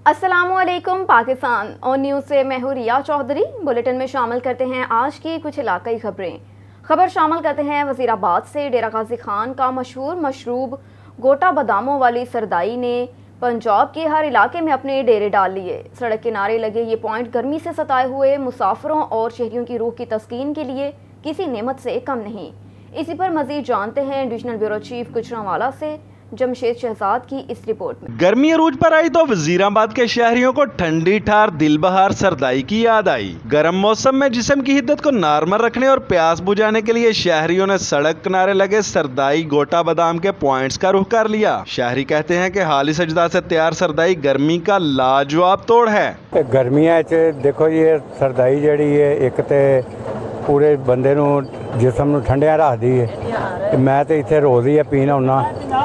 अस्सलामुअलैकुम पाकिस्तान और न्यूज़ से मैं हूँ रिया चौधरी। बुलेटिन में शामिल करते हैं आज की कुछ इलाकाई खबरें। खबर शामिल करते हैं वज़ीराबाद से। डेरा गाजी खान का मशहूर मशरूब गोटा बादामों वाली सरदाई ने पंजाब के हर इलाके में अपने डेरे डाल लिए। सड़क किनारे लगे ये पॉइंट गर्मी से सताए हुए मुसाफिरों और शहरियों की रूह की तस्कीन के लिए किसी नेमत से कम नहीं। इसी पर मज़ीद जानते हैं डिविजनल ब्यूरो चीफ गुजरांवाला से जमशेद शहजाद की इस रिपोर्ट में। गर्मी अरूज पर आई तो वजीराबाद के शहरियों को ठंडी ठार दिलबहार सरदाई की याद आई। गर्म मौसम में जिस्म की हिद्दत को नॉर्मल रखने और प्यास बुझाने के लिए शहरियों ने सड़क किनारे लगे सरदाई गोटा बादाम के पॉइंट्स का रुख कर लिया। शहरी कहते हैं कि हाली सजदा से तैयार सरदाई गर्मी का लाजवाब तोड़ है। गर्मियां देखो ये सरदाई जड़ी है एक ते पूरे बंदे नूं जिस्म नूं ठंडिया रखदी है। मैं तो इत्थे रोज़ ही पीना हुन्ना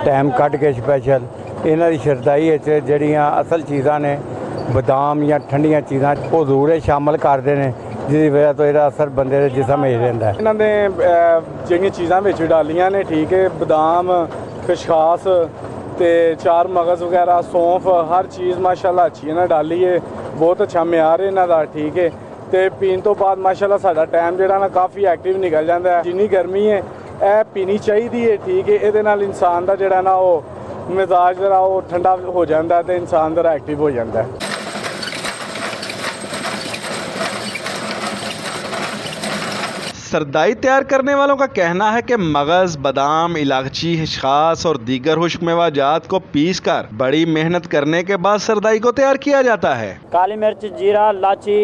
टाइम कट के स्पैशल। इन्हां दी सरदाई जड़ियां असल चीज़ां ने बदाम या ठंडियां चीज़ां वो जरूर शामिल करते हैं जिसकी वजह तो इहदा असर बंदे दे जिस्म में रहिंदा है। इन्हां ने जिहड़ियां चीज़ां विच डालियां ने ठीक है बदाम खसखास ते चार मगज़ वगैरह सौंफ हर चीज़ माशाल्लाह अच्छी इन्हां डाली है। बहुत अच्छा म्यार है इन्हां दा ठीक है। ਤੇ ਪੀਣ ਤੋਂ ਬਾਅਦ ਮਾਸ਼ਾਅੱਲਾ ਸਾਡਾ ਟਾਈਮ ਜਿਹੜਾ ਨਾ ਕਾਫੀ ਐਕਟਿਵ ਨਿਕਲ ਜਾਂਦਾ ਹੈ। ਜਿੰਨੀ ਗਰਮੀ ਹੈ ਇਹ ਪੀਣੀ ਚਾਹੀਦੀ ਹੈ ਠੀਕ ਹੈ। ਇਹਦੇ ਨਾਲ ਇਨਸਾਨ ਦਾ ਜਿਹੜਾ ਨਾ ਉਹ ਮਿਜ਼ਾਜ ਜਿਹੜਾ ਉਹ ਠੰਡਾ ਹੋ ਜਾਂਦਾ ਤੇ ਇਨਸਾਨ ਜਿਹੜਾ ਐਕਟਿਵ ਹੋ ਜਾਂਦਾ ਹੈ। सरदाई तैयार करने वालों का कहना है कि मगज बादाम इलायची खसखास और दीगर खुश्क मेवाजात को पीस कर बड़ी मेहनत करने के बाद सरदाई को तैयार किया जाता है। काली मिर्च जीरा इलाची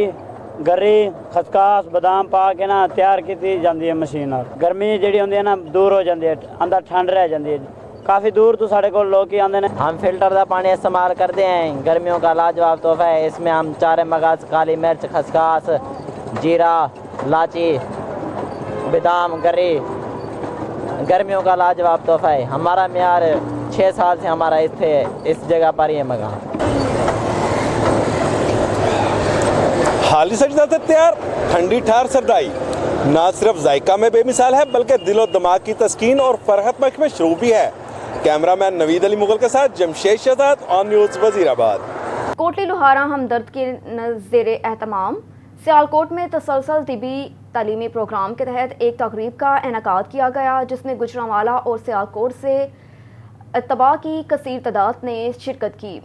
गरी खसकास बादाम पा के ना तैयार की जाती है मशीन नाल। गर्मी जी होंगी है ना दूर हो जाती है अंदर ठंड रह जाती है। काफ़ी दूर तो साढ़े को लोग ही आते हैं। हम फिल्टर का पानी इस्तेमाल करते हैं। गर्मियों का लाजवाब तोहफा है। इसमें हम चारे मगज काली मिर्च खसकास जीरा इलाची बादाम गरी गर्मियों का लाजवाब तोहफा है। हमारा म्यार 6 साल से हमारा इस जगह पर ही है मकान। हाली सजदा से तैयार ठंडी ठार सरदाई ना सिर्फ जायका में बेमिसाल है बल्कि दिलो दिमाग की तस्कीन और फरहत बख्श में शरूफ भी है। कैमरामैन नवीद अली मुगल के साथ जमशेद शहजाद ऑन न्यूज़ वजीराबाद। कोटली लोहारा हमदर्द के नज़ेर एहतमाम सियालकोट में तसलसल तिबी तालीमी प्रोग्राम के तहत एक तकरीब का इनेकाद किया गया जिसमें गुजरांवाला और सियालकोट से अतबा की कसीर तादाद ने शिरकत की।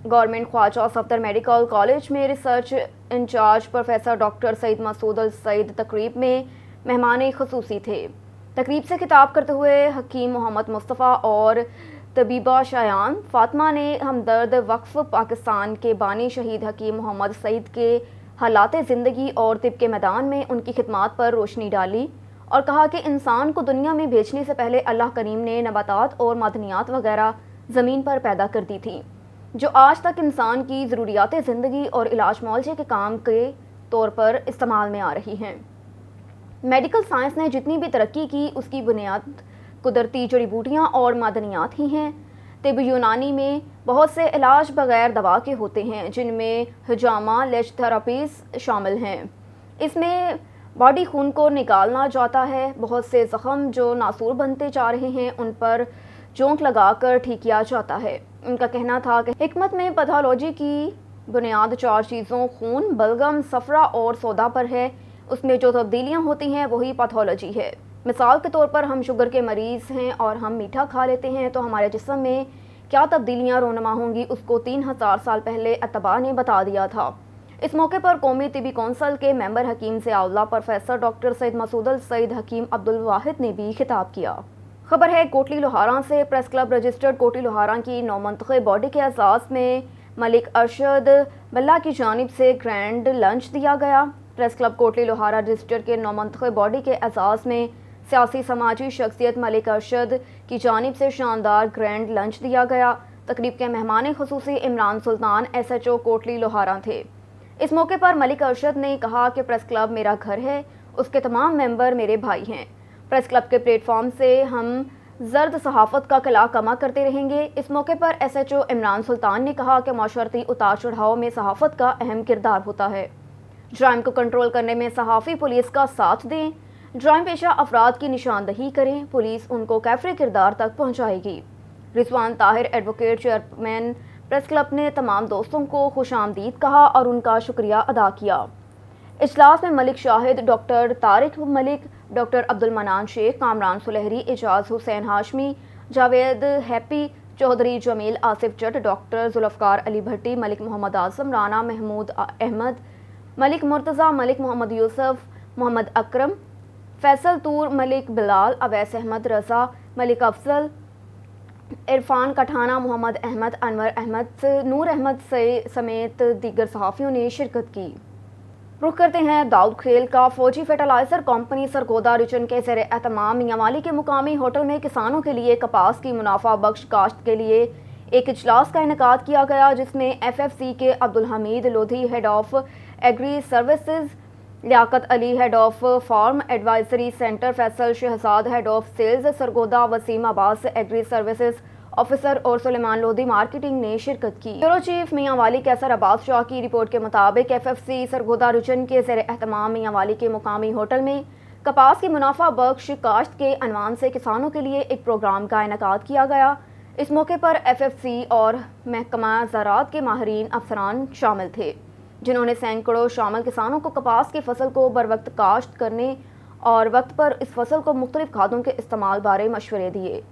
Government Khwaja Safdar medical college में research incharge professor doctor Saeed Masood Al Saeed तकरीब में मेहमान खसूसी थे। तकरीब से खिताब करते हुए हकीम मोहम्मद मुस्तफ़ा और तबीबा शायान फातिमा ने हमदर्द वक्फ पाकिस्तान के बानी शहीद हकीम मोहम्मद सईद के हालात ज़िंदगी और तिब के मैदान में उनकी खिदमात पर रोशनी डाली और कहा कि इंसान को दुनिया में भेजने से पहले अल्लाह करीम ने नबातात और मादनियात वगैरह ज़मीन पर पैदा कर दी थी जो आज तक इंसान की ज़रूरियात ज़िंदगी और इलाज मुआवजे के काम के तौर पर इस्तेमाल में आ रही हैं। मेडिकल साइंस ने जितनी भी तरक्की की उसकी बुनियाद कुदरती जड़ी बूटियाँ और मादनियात ही हैं। तिब यूनानी में बहुत से इलाज बग़ैर दवा के होते हैं जिनमें हिजामा लेज थेरापीज शामिल हैं। इसमें बॉडी खून को निकालना जाता है। बहुत से ज़ख़म जो नासूर बनते जा रहे हैं उन पर जोंक लगाकर ठीक किया जाता है। उनका कहना था कि हिकमत में पैथोलॉजी की बुनियाद 4 चीज़ों खून बलगम सफ़रा और सौदा पर है। उसमें जो तब्दीलियाँ होती हैं वही पैथोलॉजी है। मिसाल के तौर पर हम शुगर के मरीज़ हैं और हम मीठा खा लेते हैं तो हमारे जिस्म में क्या तब्दीलियाँ रोनमा होंगी उसको 3000 साल पहले अतबा ने बता दिया था। इस मौके पर कौमी तिबी कौंसल के मेंबर हकीम से आउला प्रोफेसर डॉक्टर सईद मसूद अल सईद हकीम अब्दुल वाहिद ने भी खिताब किया। खबर है कोटली लोहारा से। Press club registered Kotli Lohara की नौमंतखे बॉडी के एजाज़ में मलिक अरशद बल्ला की जानिब से ग्रैंड लंच दिया गया। Press club Kotli Lohara registered के नौमंतखे बॉडी के एजाज़ में सियासी समाजी शख्सियत मलिक अरशद की जानिब से शानदार ग्रैंड लंच दिया गया। तकरीब के मेहमान खुसूसी इमरान सुल्तान SHO कोटली लोहारा थे। इस मौके पर मलिक अरशद ने कहा कि प्रेस क्लब मेरा घर है, उसके तमाम मेंबर मेरे भाई हैं। प्रेस क्लब के प्लेटफॉर्म से हम जर्द सहाफ़त का कला कमा करते रहेंगे। इस मौके पर SHO इमरान सुल्तान ने कहा कि माशरती उतार चढ़ाव में सहाफ़त का अहम किरदार होता है। जराइम को कंट्रोल करने में सहाफ़ी पुलिस का साथ दें। जराइम पेशा अफराद की निशानदही करें, पुलिस उनको कैफरे किरदार तक पहुँचाएगी। Rizwan Tahir advocate chairman press club ने तमाम दोस्तों को खुशामदीद कहा और उनका शुक्रिया अदा किया। इजलास में मलिक शाहिद, डॉक्टर तारिक मलिक, डॉक्टर अब्दुल मनान शेख, कामरान सुलहरी, एजाज हुसैन हाशमी, जावेद हैप्पी चौधरी, जमील आसिफ जट, डॉक्टर जुल्फकार अली भट्टी, मलिक मोहम्मद आजम, राना महमूद अहमद, मलिक मुर्तज़ा, मलिक मोहम्मद यूसुफ, मोहम्मद अकरम, फैसल तूर, मलिक बिलाल, अवैस अहमद, रज़ा, मलिक अफजल, इरफान कठाना, मोहम्मद अहमद, अनवर अहमद, नूर अहमद समेत दीगर सहाफ़ियों ने शिरकत की। रुख करते हैं दाऊद खेल का। फौजी फर्टिलाइजर कंपनी सरगोदा रीजन के ज़ेर एहतमाम मियांवाली के मुकामी होटल में किसानों के लिए कपास की मुनाफा बख्श काश्त के लिए एक इजलास का इनेकाद किया गया, जिसमें FFC के Abdul Hameed Lodhi, head of agri services, Liaquat Ali, head of farm advisory centre, Faisal Shahzad, head of sales Sargodha, Waseem Abbas, agri services officer और सुलेमान लोधी, मार्केटिंग ने शिरकत की। ब्यूरो चीफ मियांवाली कैसर अब्बास शाह की रिपोर्ट के मुताबिक FFC सरगोदा रीजन के ज़ेर एहतमाम मियांवाली के मुकामी होटल में कपास की मुनाफा बख्श काश्त के अनवान से किसानों के लिए एक प्रोग्राम का इनेकाद किया गया। इस मौके पर FFC और महकमा ज़राअत के माहिरीन अफसरान शामिल थे, जिन्होंने सैकड़ों शामिल किसानों को कपास की फसल को बरवक्त काश्त करने और वक्त पर इस फसल को मुख्तलिफ खादों के इस्तेमाल बारे मशवरे दिए।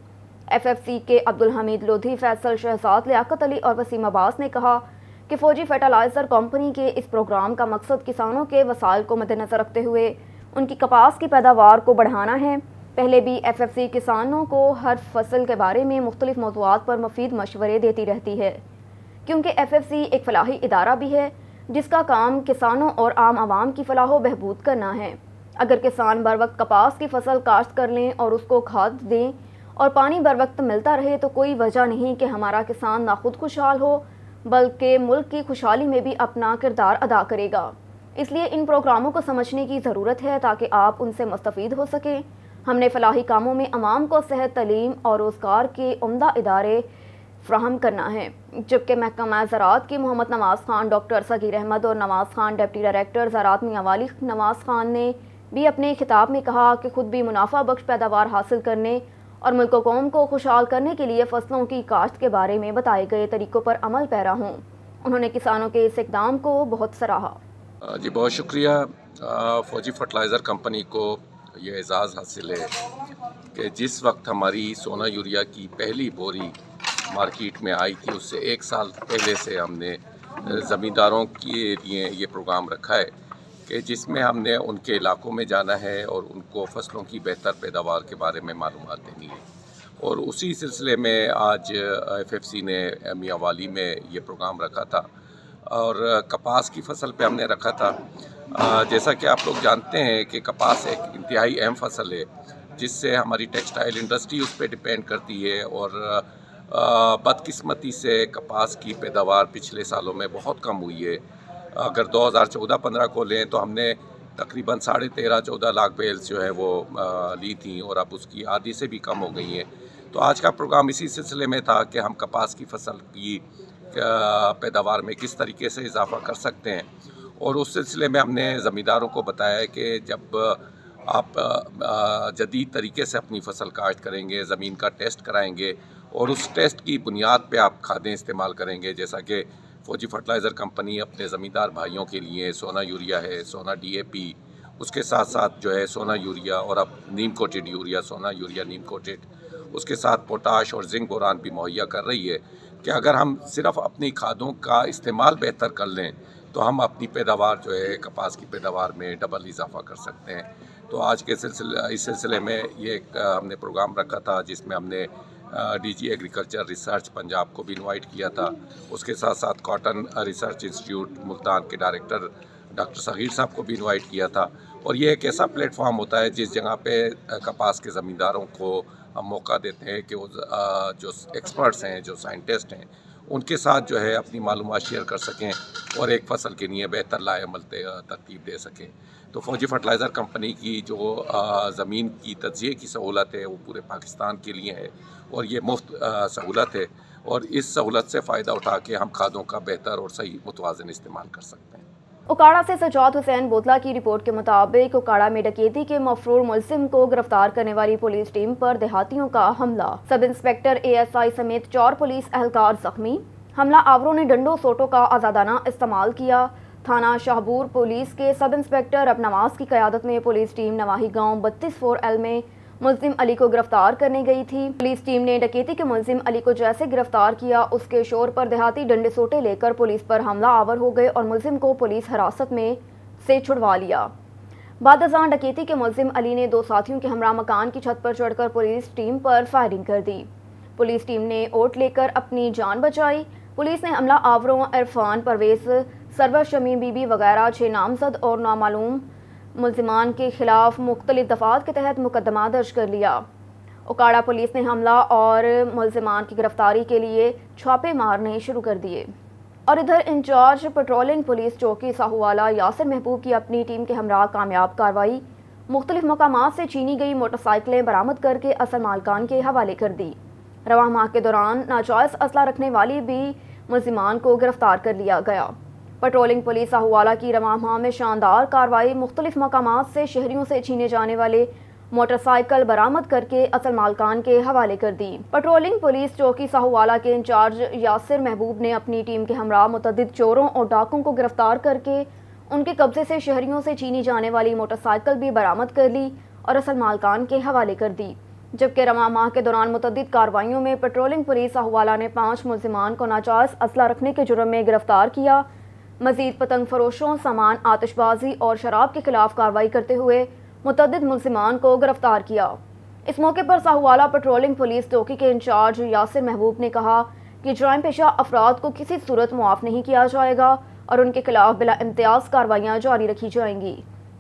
FFC के अब्दुल हमीद लोधी, फैसल शहजाद, लियाकत अली और वसीम अब्बास ने कहा कि फौजी फर्टिलाइजर कंपनी के इस प्रोग्राम का मकसद किसानों के वसाइल को मद्देनजर रखते हुए उनकी कपास की पैदावार को बढ़ाना है। पहले भी FFC किसानों को हर फसल के बारे में मुख्तलिफ मौज़ूआत पर मुफीद मशवरे देती रहती है, क्योंकि FFC एक फलाही इदारा भी है जिसका काम किसानों और आम आवाम की फलाह व बहबूद करना है। अगर किसान बर वक्त कपास की फसल काश्त कर लें और उसको खाद दें और पानी बर वक्त मिलता रहे तो कोई वजह नहीं कि हमारा किसान ना खुद खुशहाल हो बल्कि मुल्क की खुशहाली में भी अपना किरदार अदा करेगा। इसलिए इन प्रोग्रामों को समझने की ज़रूरत है ताकि आप उनसे मुस्तफ़ीद हो सकें। हमने फलाही कामों में अवाम को सेहत, तलीम और रोज़गार के उम्दा इदारे फ्राहम करना है, जबकि महकमा ज़राअत के मोहम्मद नवाज़ खान, डॉक्टर सगीर अहमद और नवाज़ खान डिप्टी डायरेक्टर ज़राअत मियांवाली नवाज़ खान ने भी अपने खिताब में कहा कि खुद भी मुनाफा बख्श पैदावार हासिल करने और मुल्क कौम को खुशहाल करने के लिए फसलों की काश्त के बारे में बताए गए तरीक़ों पर अमल पैरा हों। उन्होंने किसानों के इस इक़दाम को बहुत सराहा। जी बहुत शुक्रिया। फौजी फर्टिलाइज़र कंपनी को ये एजाज़ हासिल है कि जिस वक्त हमारी सोना यूरिया की पहली बोरी मार्केट में आई थी उससे 1 साल पहले से हमने ज़मींदारों के लिए ये प्रोग्राम रखा है कि जिसमें हमने उनके इलाकों में जाना है और उनको फसलों की बेहतर पैदावार के बारे में मालूमात देनी है। और उसी सिलसिले में आज FFC ने मियांवाली में ये प्रोग्राम रखा था और कपास की फसल पे हमने रखा था। जैसा कि आप लोग जानते हैं कि कपास एक इंतहाई अहम फसल है जिससे हमारी टेक्सटाइल इंडस्ट्री उस पर डिपेंड करती है और बदकिस्मती से कपास की पैदावार पिछले सालों में बहुत कम हुई है। अगर 2014-15 को लें तो हमने तकरीबन 13.5-14 लाख बेल्स जो है वो ली थी और अब उसकी आधी से भी कम हो गई है। तो आज का प्रोग्राम इसी सिलसिले में था कि हम कपास की फसल की पैदावार में किस तरीके से इजाफा कर सकते हैं और उस सिलसिले में हमने ज़मींदारों को बताया कि जब आप जदीद तरीके से अपनी फसल काश्त करेंगे, ज़मीन का टेस्ट कराएंगे और उस टेस्ट की बुनियाद पे आप खादें इस्तेमाल करेंगे, जैसा कि फौजी फर्टिलाइज़र कंपनी अपने ज़मींदार भाइयों के लिए सोना यूरिया है, सोना DAP, उसके साथ साथ जो है सोना यूरिया और अब नीम कोटेड यूरिया, सोना यूरिया नीम कोटेड, उसके साथ पोटाश और जिंक बोरान भी मुहैया कर रही है कि अगर हम सिर्फ अपनी खादों का इस्तेमाल बेहतर कर लें तो हम अपनी पैदावार जो है कपास की पैदावार में डबल इजाफा कर सकते हैं। तो आज के इस सिलसिले में ये हमने प्रोग्राम रखा था जिसमें हमने DG एग्रीकल्चर रिसर्च पंजाब को भी इनवाइट किया था, उसके साथ साथ कॉटन रिसर्च इंस्टीट्यूट मुल्तान के डायरेक्टर डॉक्टर सगीर साहब को भी इनवाइट किया था। और ये एक ऐसा प्लेटफॉर्म होता है जिस जगह पे कपास के ज़मींदारों को हम मौका देते हैं कि वो जो एक्सपर्ट्स हैं, जो साइंटिस्ट हैं, उनके साथ जो है अपनी मालूमात शेयर कर सकें और एक फ़सल के लिए बेहतर लाएमल तरतीब दे सकें। तो फौजी फर्टिलाइज़र कंपनी की जो ज़मीन की तज्ज़िये की सहूलत है वो पूरे पाकिस्तान के लिए है और ये मुफ्त सहूलत है और इस सहूलत से फ़ायदा उठा के हम खादों का बेहतर और सही मुतवाज़िन इस्तेमाल कर सकते हैं। उकाड़ा से सजाद हुसैन बोतला की रिपोर्ट के मुताबिक उकाड़ा में डकैती के मफरूर मुलजिम को गिरफ्तार करने वाली पुलिस टीम पर देहातियों का हमला। सब इंस्पेक्टर ASI समेत 4 पुलिस एहलकार जख्मी। हमला आवरों ने डंडों सोटों का आज़ादाना इस्तेमाल किया। थाना शाहबूर पुलिस के सब इंस्पेक्टर अब नवाज की क़यादत में पुलिस टीम नवाही गांव 32 में मुल्जिम अली को गिरफ्तार करने गई थी। पुलिस टीम ने डकैती के मुल्जिम अली को जैसे गिरफ्तार किया, उसके शोर पर देहाती डंडे सोटे लेकर पुलिस पर हमला आवर हो गए और मुल्जिम को पुलिस हिरासत में से छुड़वा लिया। बाद अज़ां डकैती के मुल्जिम अली ने 2 साथियों के हमरा मकान की छत पर चढ़कर पुलिस टीम पर फायरिंग कर दी। पुलिस टीम ने ओट लेकर अपनी जान बचाई। पुलिस ने हमला आवरों इरफान, परवेज, सरवर, शमी बीबी वगैरह 6 नामजद और नामालूम मुल्जिमान के खिलाफ मुख्तलिफ दफात के तहत मुकदमा दर्ज कर लिया। उकाड़ा पुलिस ने हमला और मुल्जिमान की गिरफ्तारी के लिए छापे मारने शुरू कर दिए। और इधर इंचार्ज पेट्रोलिंग पुलिस चौकी साहूवाला यासिर महबूब की अपनी टीम के हमरा कामयाब कार्रवाई मुख्तलिफ मकामात से छीनी गई मोटरसाइकिलें बरामद करके असल मालकान के हवाले कर दी। रवां माह के दौरान नाजायज़ असला रखने वाली भी मुल्जिमान को गिरफ्तार कर लिया गया। पेट्रोलिंग पुलिस साहूवाला की रवां माह में शानदार कार्रवाई मुख्तलिफ मकामात से शहरियों से छीने जाने वाले मोटरसाइकिल बरामद करके असल मालकान के हवाले कर दी। पेट्रोलिंग पुलिस चौकी साहूवाला के इंचार्ज यासिर महबूब ने अपनी टीम के हमरा मुतअद्दिद चोरों और डाकुओं को गिरफ्तार करके उनके कब्जे से शहरियों से छीनी जाने वाली मोटरसाइकिल भी बरामद कर ली और असल मालकान के हवाले कर दी। जबकि रवां माह के दौरान मुतअद्दिद कार्रवाइयों में पेट्रोलिंग पुलिस साहूवाला ने 5 मुल्जिमान को नाजायज़ असला रखने के जुर्म में गिरफ्तार किया। मजीद पतंग फरोशों, सामान, आतिशबाजी और शराब के खिलाफ कार्रवाई करते हुए मुतअद्दिद मुल्जिमान को गिरफ्तार किया। इस मौके पर साहूवाला पेट्रोलिंग पुलिस चौकी के इंचार्ज यासिर महबूब ने कहा कि जराइम पेशा अफराद को किसी सूरत मुआफ़ नहीं किया जाएगा और उनके खिलाफ बिला इम्तियाज़ कार्रवाइयाँ जारी रखी जाएंगी।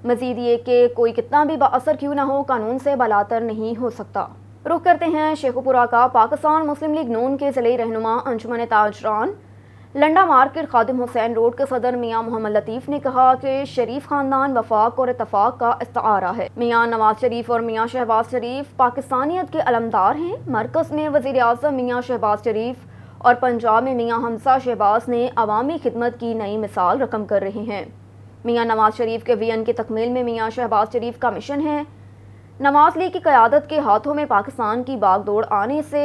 मजीद ये कि कोई कितना भी बाअसर क्यों ना हो, कानून से बलातर नहीं हो सकता। रुख करते हैं शेखुपुरा का। पाकिस्तान मुस्लिम लीग नून के ज़िले रहनुमा अंजुमन ताजरान लंडा मार्केट खादिम हुसैन रोड के सदर मियां मोहम्मद लतीफ़ ने कहा कि शरीफ खानदान वफाक और इत्तफाक का इस्तारा है। मियां नवाज शरीफ और मियां शहबाज शरीफ पाकिस्तानियत के अलमदार हैं। मरकज़ में वज़ीर आज़म मियां शहबाज शरीफ और पंजाब में मियां हमजा शहबाज ने अवामी खिदमत की नई मिसाल रकम कर रहे हैं। मियां नवाज शरीफ के विजन की तकमील में मियां शहबाज शरीफ का मिशन है। नवाज लीग की क़यादत के हाथों में पाकिस्तान की बागडोर आने से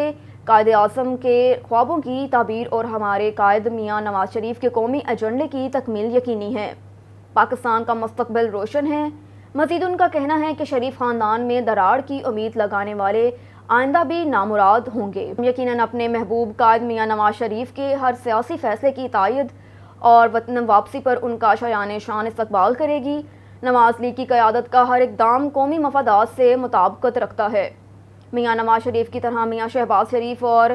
कायद आज़म के ख्वाबों की ताबीर और हमारे कायद मियां नवाज शरीफ के कौमी एजेंडे की तकमील यकीनी है। पाकिस्तान का मुस्तकबिल रोशन है। मज़ीद उनका कहना है कि शरीफ ख़ानदान में दरार की उम्मीद लगाने वाले आइंदा भी नामुराद होंगे। यकीनन अपने महबूब कायद मियां नवाज शरीफ के हर सियासी फैसले की तायद और वतन वापसी पर उनका शायान शान इस्तकबाल करेगी। नवाज लीग की क़यादत का हर इक़दाम कौमी मफादात से मुताबिकत रखता है। मियां नवाज शरीफ की तरह मियां शहबाज शरीफ और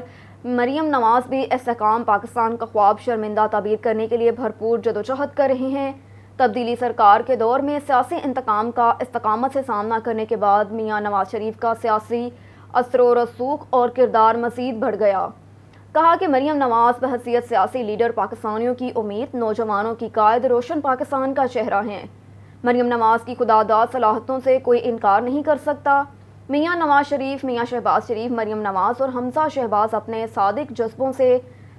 मरियम नवाज भी इस्तेहकाम पाकिस्तान का ख्वाब शर्मिंदा ताबीर करने के लिए भरपूर जदोजहद कर रहे हैं। तब्दीली सरकार के दौर में सियासी इंतकाम का इस्तकामत से सामना करने के बाद मियां नवाज शरीफ का सियासी असर रसूख और किरदार मज़ीद बढ़ गया। कहा कि मरियम नवाज बहैसियत सियासी लीडर पाकिस्तानियों की उम्मीद, नौजवानों की कायद, रोशन पाकिस्तान का चेहरा हैं। मरियम नवाज की खुदादाद सलाहतों से कोई इनकार नहीं कर सकता। मियां नवाज शरीफ, मियां शहबाज शरीफ, मरियम नवाज और हमजा शहबाज अपने सादिक जज्बों से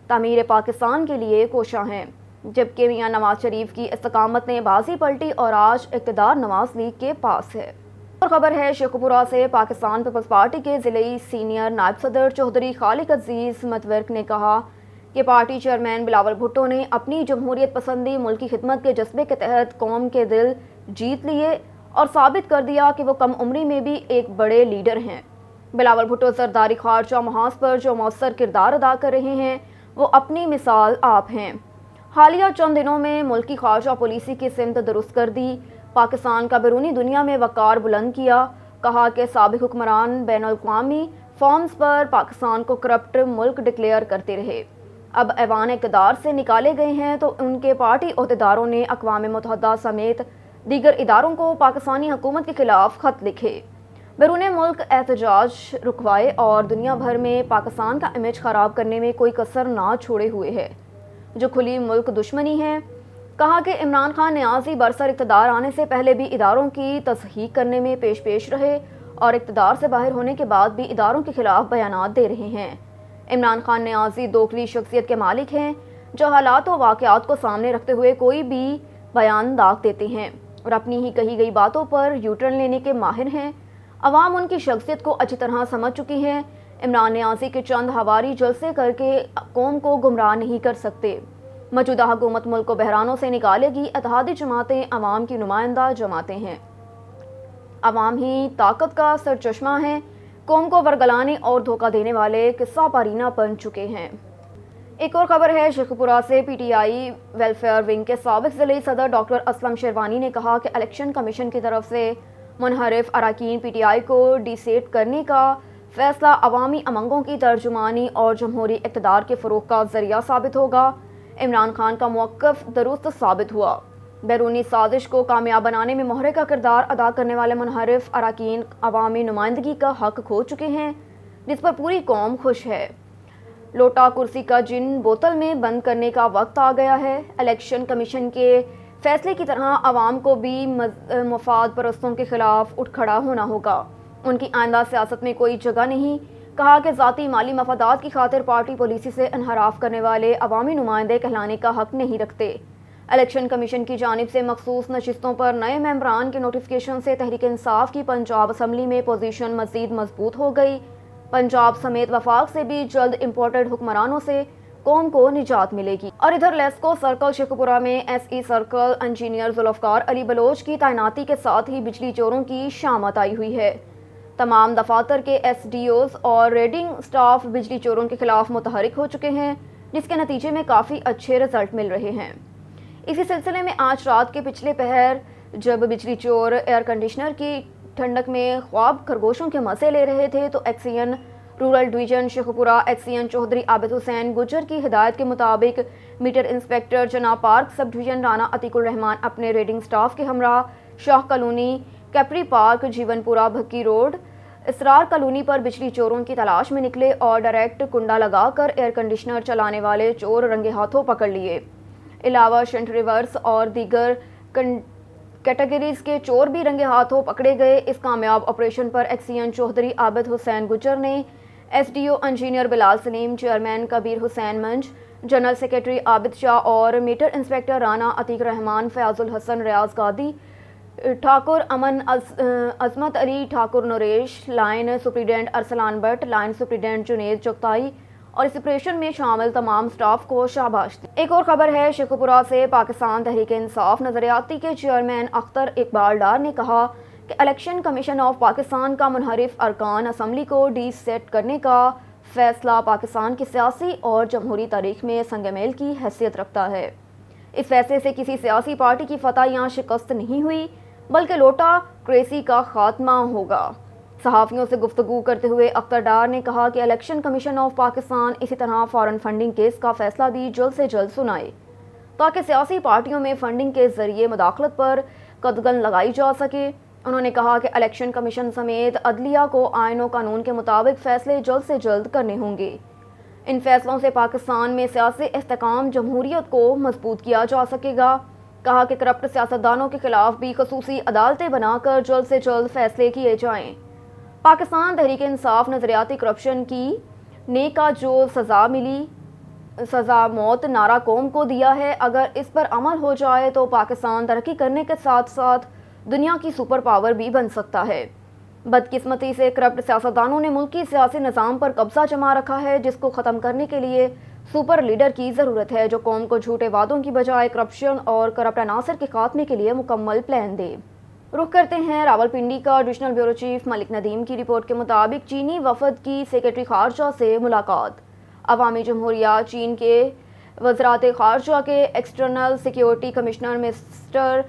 तामीर पाकिस्तान के लिए कोशा हैं, जबकि मियां नवाज शरीफ की इस्तकामत ने बाजी पलटी और आज इक़्तिदार नवाज लीग के पास है। और खबर है शेखुपुरा से। पाकिस्तान पीपल्स पार्टी के ज़िले सीनियर नायब सदर चौधरी खालिक अजीज़ मतवर्क ने कहा कि पार्टी चेयरमैन बिलावल भुट्टो ने अपनी जमहूरियत पसंदी मुल्क की खिदमत के जज्बे के तहत कौम के दिल जीत लिए और साबित कर दिया कि वो कम उम्री में भी एक बड़े लीडर हैं। बिलावल भुट्टो सरदारी खारजा महाज पर जो मौसर किरदार अदा कर रहे हैं, वो अपनी मिसाल आप हैं। हालिया चंद दिनों में मुल्क की खारजा पॉलिसी की सिमत दुरुस्त कर दी, पाकिस्तान का बैरूनी दुनिया में वक़ार बुलंद किया। कहा कि साबिक हुक्मरान बैनुल-अक़वामी फॉर्म्स पर पाकिस्तान को करप्ट मुल्क डिक्लेयर करते रहे, अब ऐवान इक़्तिदार से निकाले गए हैं तो उनके पार्टी ओहदेदारों ने अक़वाम मुत्तहिदा समेत दीगर इदारों को पाकिस्तानी हुकूमत के खिलाफ खत लिखे, बैरून मुल्क एहतजाज रुकवाए और दुनिया भर में पाकिस्तान का इमेज ख़राब करने में कोई कसर ना छोड़े हुए है, जो खुली मुल्क दुश्मनी है। कहा कि इमरान खान न्याज़ी बरसर इक़्तिदार आने से पहले भी इदारों की तस्हीक करने में पेश रहे और इक़्तिदार से बाहर होने के बाद भी इदारों के खिलाफ बयानात दे रहे हैं। इमरान खान न्याज़ी दोखली शख्सियत के मालिक हैं, जो हालात और वाक़यात को सामने रखते हुए कोई भी बयान दाग देते हैं और अपनी ही कही गई बातों पर यूटर्न लेने के माहिर हैं। अवाम उनकी शख्सियत को अच्छी तरह समझ चुकी है। عمران نیازی کے چند ہواری جلسے کر کے قوم کو گمراہ نہیں کر سکتے۔ موجودہ حکومت ملک کو بحرانوں سے نکالے گی۔ اتحادی جماعتیں عوام کی نمائندہ جماعتیں ہیں، عوام ہی طاقت کا سرچشمہ ہیں، قوم کو ورگلانے اور دھوکہ دینے والے قصہ پارینہ بن چکے ہیں۔ ایک اور خبر ہے شیخ پورہ سے۔ P T I welfare wing کے سابق ضلعی صدر ڈاکٹر اسلم شیروانی نے کہا کہ الیکشن کمیشن کی طرف سے منحرف اراکین پی ٹی آئی کو ڈی سیٹ کرنے کا فیصلہ عوامی امنگوں کی ترجمانی اور جمہوری اقتدار کے فروغ کا ذریعہ ثابت ہوگا۔ عمران خان کا موقف درست ثابت ہوا۔ بیرونی سازش کو کامیاب بنانے میں محرکہ کردار ادا کرنے والے منحرف اراکین عوامی نمائندگی کا حق کھو چکے ہیں، جس پر پوری قوم خوش ہے۔ لوٹا کرسی کا جن بوتل میں بند کرنے کا وقت آ گیا ہے۔ الیکشن کمیشن کے فیصلے کی طرح عوام کو بھی مفاد پرستوں کے خلاف اٹھ کھڑا ہونا ہوگا۔ ان کی آئندہ سیاست میں کوئی جگہ نہیں۔ کہا کہ ذاتی مالی مفادات کی خاطر پارٹی پالیسی سے انحراف کرنے والے عوامی نمائندے کہلانے کا حق نہیں رکھتے۔ الیکشن کمیشن کی جانب سے مخصوص نشستوں پر نئے ممبران کے نوٹیفیکیشن سے تحریک انصاف کی پنجاب اسمبلی میں پوزیشن مزید مضبوط ہو گئی۔ پنجاب سمیت وفاق سے بھی جلد امپورٹڈ حکمرانوں سے قوم کو نجات ملے گی۔ اور ادھر لیسکو سرکل شیخ پورہ میں S E circle engineer Zulfiqar Ali Baloch کی تعیناتی کے ساتھ ہی بجلی چوروں کی شامت آئی ہوئی ہے۔ تمام دفاتر کے ایس ڈی اوز اور ریڈنگ سٹاف بجلی چوروں کے خلاف متحرک ہو چکے ہیں، جس کے نتیجے میں کافی اچھے رزلٹ مل رہے ہیں۔ اسی سلسلے میں آج رات کے پچھلے پہر جب بجلی چور ایئر کنڈیشنر کی ٹھنڈک میں خواب خرگوشوں کے مزے لے رہے تھے تو ایکسین رورل ڈویژن شیخ پورہ ایکسین چودھری عابد حسین گجر کی ہدایت کے مطابق میٹر انسپیکٹر جناب park sub division Rana Atiq Ur Rehman اپنے ریڈنگ سٹاف کے ہمراہ شاہ کالونی، کیپری پارک، جیون پورہ، بھکی روڈ، اسرار کالونی پر بجلی چوروں کی تلاش میں نکلے اور ڈائریکٹ کنڈا لگا کر ایئر کنڈیشنر چلانے والے چور رنگے ہاتھوں پکڑ لیے۔ علاوہ شنٹ ریورس اور دیگر کیٹیگریز کے چور بھی رنگے ہاتھوں پکڑے گئے۔ اس کامیاب آپریشن پر ایکسین چودھری عابد حسین گجر نے S D O engineer Bilal Saleem, chairman Kabir Hussain Manj, general secretary Abid Shah اور meter inspector Rana Atiq Rehman, Fayyaz Ul Hassan Riaz Gadi, Thakur Aman Azmat Ali, Thakur Naresh, line superintendent Arslan Butt, line superintendent Junaid Chughtai اور اس آپریشن میں شامل تمام سٹاف کو شاباش دی۔ ایک اور خبر ہے شیخ پورہ سے۔ پاکستان تحریک انصاف نظریاتی کے چیئرمین اختر اقبال ڈار نے کہا کہ الیکشن کمیشن آف پاکستان کا منحرف ارکان اسمبلی کو ڈی سیٹ کرنے کا فیصلہ پاکستان کی سیاسی اور جمہوری تاریخ میں سنگ میل کی حیثیت رکھتا ہے۔ اس فیصلے سے کسی سیاسی پارٹی کی فتح یا شکست نہیں ہوئی، بلکہ لوٹا کریسی کا خاتمہ ہوگا۔ صحافیوں سے گفتگو کرتے ہوئے اختر ڈار نے کہا کہ الیکشن کمیشن آف پاکستان اسی طرح فارن فنڈنگ کیس کا فیصلہ بھی جلد سے جلد سنائے تاکہ سیاسی پارٹیوں میں فنڈنگ کے ذریعے مداخلت پر قدغن لگائی جا سکے۔ انہوں نے کہا کہ الیکشن کمیشن سمیت عدلیہ کو آئین و قانون کے مطابق فیصلے جلد سے جلد کرنے ہوں گے۔ ان فیصلوں سے پاکستان میں سیاسی استحکام جمہوریت کو مضبوط کیا جا سکے گا۔ کہا کہ کرپٹ سیاستدانوں کے خلاف بھی خصوصی عدالتیں بنا کر جلد سے جلد فیصلے کیے جائیں۔ پاکستان تحریک انصاف نظریاتی کرپشن کی نے کا جو سزا ملی، سزا موت نعرہ قوم کو دیا ہے، اگر اس پر عمل ہو جائے تو پاکستان ترقی کرنے کے ساتھ ساتھ دنیا کی سپر پاور بھی بن سکتا ہے۔ بدقسمتی سے کرپٹ سیاستدانوں نے ملکی سیاسی نظام پر قبضہ جما رکھا ہے، جس کو ختم کرنے کے لیے سپر لیڈر کی ضرورت ہے جو قوم کو جھوٹے وعدوں کی بجائے کرپشن اور کرپٹ عناصر کے خاتمے کے لیے مکمل پلان دے۔ رخ کرتے ہیں راولپنڈی کا۔ ایڈیشنل بیورو چیف ملک ندیم کی رپورٹ کے مطابق چینی وفد کی سیکرٹری خارجہ سے ملاقات۔ عوامی جمہوریہ چین کے وزارت خارجہ کے external security commissioner mister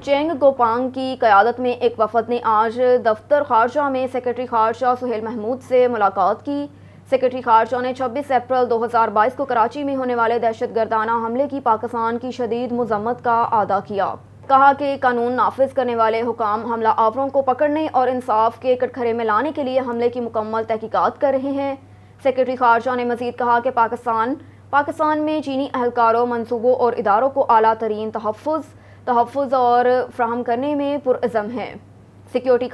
Cheng Gopang کی قیادت میں ایک وفد نے آج دفتر خارجہ میں سیکرٹری خارجہ سہیل محمود سے ملاقات کی۔ سیکرٹری خارجہ نے 26 اپریل 2022 کو کراچی میں ہونے والے دہشت گردانہ حملے کی پاکستان کی شدید مذمت کا اعادہ کیا۔ کہا کہ قانون نافذ کرنے والے حکام حملہ آوروں کو پکڑنے اور انصاف کے کٹگرے میں لانے کے لیے حملے کی مکمل تحقیقات کر رہے ہیں۔ سیکرٹری خارجہ نے مزید کہا کہ پاکستان میں چینی اہلکاروں، منصوبوں اور اداروں کو اعلیٰ ترین تحفظ اور فراہم کرنے میں پرعزم ہے۔ سیکرٹری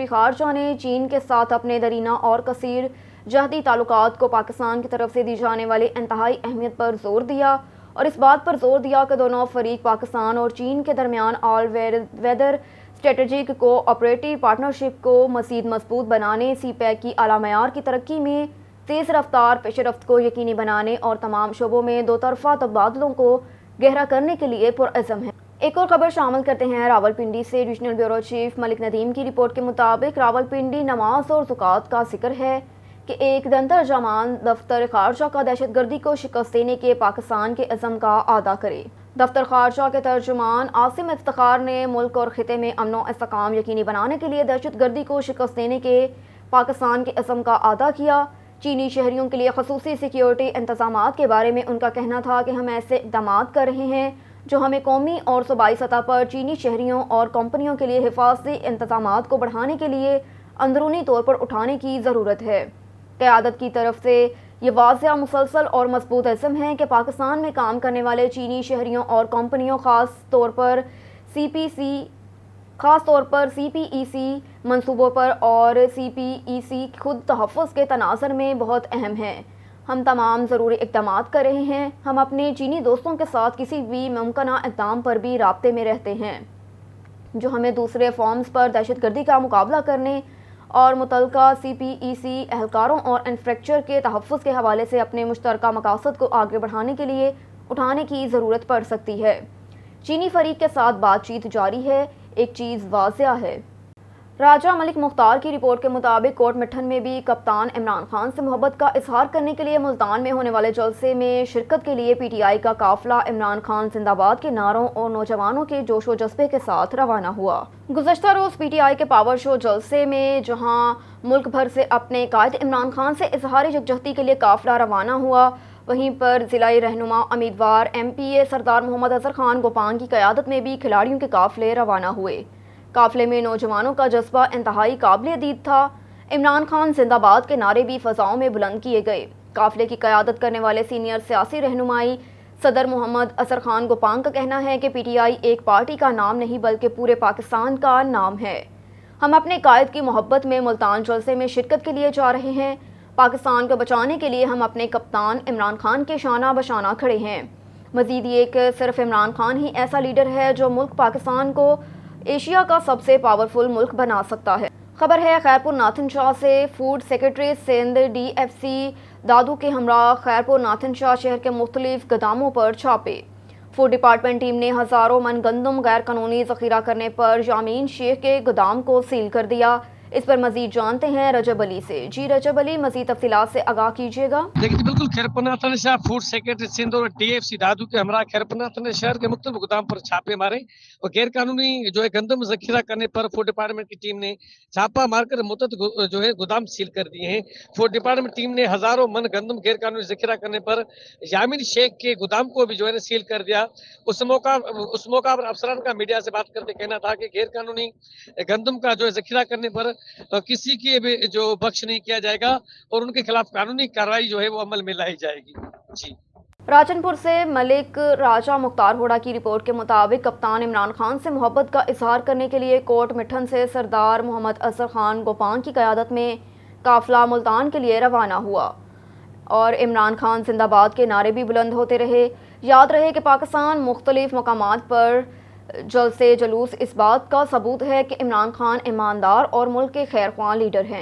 خارجہ نے چین کے ساتھ اپنے درینہ اور کثیر جہتی تعلقات کو پاکستان کی طرف سے دی جانے والی انتہائی اہمیت پر زور دیا اور اس بات پر زور دیا کہ دونوں فریق پاکستان اور چین کے درمیان آل ویدر اسٹریٹجک کوآپریٹو پارٹنرشپ کو مزید مضبوط بنانے، سی پیک کی اعلیٰ معیار کی ترقی میں تیز رفتار پیش رفت کو یقینی بنانے اور تمام شعبوں میں دو طرفہ تبادلوں کو گہرا کرنے کے لیے پرعزم ہے۔ ایک اور خبر شامل کرتے ہیں راولپنڈی سے۔ ریجنل بیورو چیف ملک ندیم کی رپورٹ کے مطابق راولپنڈی نماز اور زکوٰۃ کا ذکر ہے کہ ایک دنترجمان دفتر خارجہ کا دہشت گردی کو شکست دینے کے پاکستان کے عزم کا اعادہ کرے۔ دفتر خارجہ کے ترجمان عاصم افتخار نے ملک اور خطے میں امن و استحکام یقینی بنانے کے لیے دہشت گردی کو شکست دینے کے پاکستان کے عزم کا اعادہ کیا۔ چینی شہریوں کے لیے خصوصی سیکیورٹی انتظامات کے بارے میں ان کا کہنا تھا کہ ہم ایسے اقدامات کر رہے ہیں جو ہمیں قومی اور صوبائی سطح پر چینی شہریوں اور کمپنیوں کے لیے حفاظتی انتظامات کو بڑھانے کے لیے اندرونی طور پر اٹھانے کی ضرورت ہے۔ قیادت کی طرف سے یہ واضح، مسلسل اور مضبوط عزم ہے کہ پاکستان میں کام کرنے والے چینی شہریوں اور کمپنیوں خاص طور پر سی پی ای سی منصوبوں پر اور سی پی ای سی خود تحفظ کے تناظر میں بہت اہم ہے۔ ہم تمام ضروری اقدامات کر رہے ہیں۔ ہم اپنے چینی دوستوں کے ساتھ کسی بھی ممکنہ اقدام پر بھی رابطے میں رہتے ہیں جو ہمیں دوسرے فارمز پر دہشت گردی کا مقابلہ کرنے اور متعلقہ سی پی ای سی اہلکاروں اور انفراسٹرکچر کے تحفظ کے حوالے سے اپنے مشترکہ مقاصد کو آگے بڑھانے کے لیے اٹھانے کی ضرورت پڑ سکتی ہے۔ چینی فریق کے ساتھ بات چیت جاری ہے۔ ایک چیز واضح ہے، راجہ ملک مختار کی رپورٹ کے مطابق کوٹ مٹھن میں بھی کپتان عمران خان سے محبت کا اظہار کرنے کے لیے ملتان میں ہونے والے جلسے میں شرکت کے لیے پی ٹی آئی کا قافلہ عمران خان زندہ باد کے نعروں اور نوجوانوں کے جوش و جذبے کے ساتھ روانہ ہوا۔ گزشتہ روز پی ٹی آئی کے پاور شو جلسے میں جہاں ملک بھر سے اپنے قائد عمران خان سے اظہار یکجہتی کے لیے قافلہ روانہ ہوا، وہیں پر ضلعی رہنما امیدوار ایم پی اے سردار محمد اظہر خان گوپان کی قیادت میں بھی کھلاڑیوں کے قافلے روانہ ہوئے۔ قافلے میں نوجوانوں کا جذبہ انتہائی قابل دید تھا۔ عمران خان زندہ باد کے نعرے بھی فضاؤں میں بلند کیے گئے۔ قافلے کی قیادت کرنے والے سینئر سیاسی رہنمائی صدر محمد اظہر خان گوپان کا کہنا ہے کہ پی ٹی آئی ایک پارٹی کا نام نہیں بلکہ پورے پاکستان کا نام ہے۔ ہم اپنے قائد کی محبت میں ملتان جلسے میں شرکت کے لیے جا رہے ہیں۔ پاکستان کو بچانے کے لیے ہم اپنے کپتان عمران خان کے شانہ بشانہ کھڑے ہیں۔ مزید یہ کہ صرف عمران خان ہی ایسا لیڈر ہے جو ملک پاکستان کو ایشیا کا سب سے پاورفل ملک بنا سکتا ہے۔ خبر ہے خیرپور ناتھن شاہ سے۔ Food secretary Sindh D F C Dadu کے ہمراہ خیرپور ناتھن شاہ شہر کے مختلف گوداموں پر چھاپے۔ فوڈ ڈپارٹمنٹ ٹیم نے ہزاروں من گندم غیر قانونی ذخیرہ کرنے پر یامین شیخ کے گودام کو سیل کر دیا۔ اس پر مزید جانتے ہیں رجب علی سے۔ جی رجب علی، مزید تفصیلات سے آگاہ کیجیے گا۔ دیکھیے بالکل خیرپور ناتھن شاہ فوڈ سیکرٹری سندھ اور ڈی ایف سی دادو کے ہمراہ خیرپور ناتھن شہر کے مختلف گودام پر چھاپے مارے اور غیر قانونی جو ہے گندم ذخیرہ کرنے پر فوڈ ڈپارٹمنٹ کی ٹیم نے چھاپا مار کر متعدد جو ہے گودام سیل کر دیے ہیں۔ فوڈ ڈپارٹمنٹ ٹیم نے ہزاروں من گندم غیر قانونی ذخیرہ کرنے پر یامین شیخ کے گودام کو بھی جو ہے سیل کر دیا۔ اس موقع پر افسران کا میڈیا سے بات کرتے کہنا تھا کہ غیر قانونی گندم کا جو ہے ذخیرہ کرنے پر کسی کی بھی جو بخش نہیں کیا جائے گا اور ان کے خلاف قانونی کارروائی جو ہے وہ عمل میں لائی جائے گی۔ جی راجن پور سے ملک راجہ مختار ہوڑا کی رپورٹ کے مطابق کپتان عمران خان سے محبت کا اظہار کرنے کے لیے کوٹ مٹھن سے سردار محمد اظہر خان گوپان کی قیادت میں قافلہ ملتان کے لیے روانہ ہوا اور عمران خان زندہ باد کے نعرے بھی بلند ہوتے رہے۔ یاد رہے کہ پاکستان مختلف مقامات پر جلسے جلوس اس بات کا ثبوت ہے کہ عمران خان ایماندار اور ملک کے خیر خواہ لیڈر ہیں۔